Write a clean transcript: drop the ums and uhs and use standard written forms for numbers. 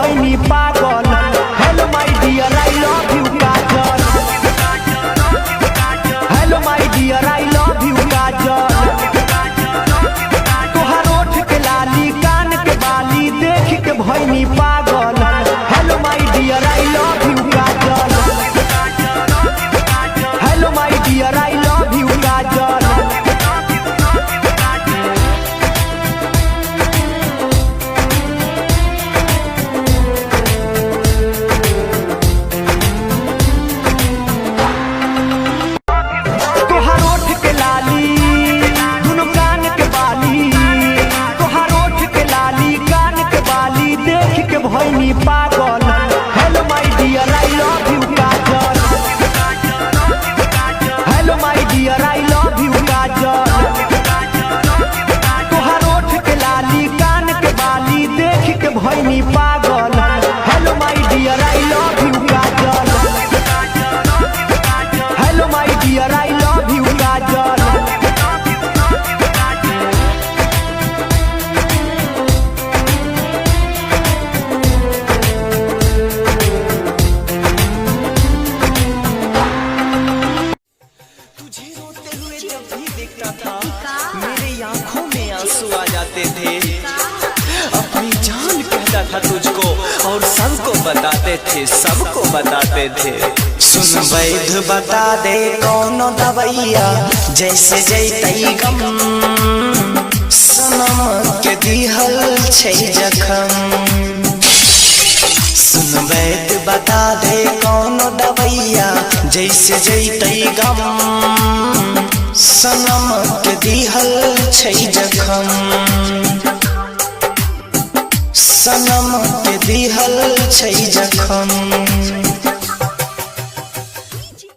भइनी पागल। Hello my dear I love you Kajal. Hello my dear I love you Kajal. तोहार ओठ के लाली कान के बाली देख के भइनी पागल। Hello my dear I love you Kajal. Hello my dear I love you Kajal. भइनी पागल। Hello my dear I love you Kajal. Hello my dear I love you Kajal. तोहार ओठ के लाली कान के बाली देख के भइनी पागल। Hello my dear I love you Kajal. Hello my dear I love you Kajal. मेरी आंखों में आंसू आ जाते थे। अपनी जान कहता था तुझको और सबको बताते थे, सबको बताते थे। सुन वैद्य बता दे कौन दवैया जैसे जैतई गम। सनम के दिहल छै जखम। सुन वैद्य बता दे कौन दवैया जैसे जैतई गम। सनम के दिहल छै जखम। सनम के दिहल छै जखम।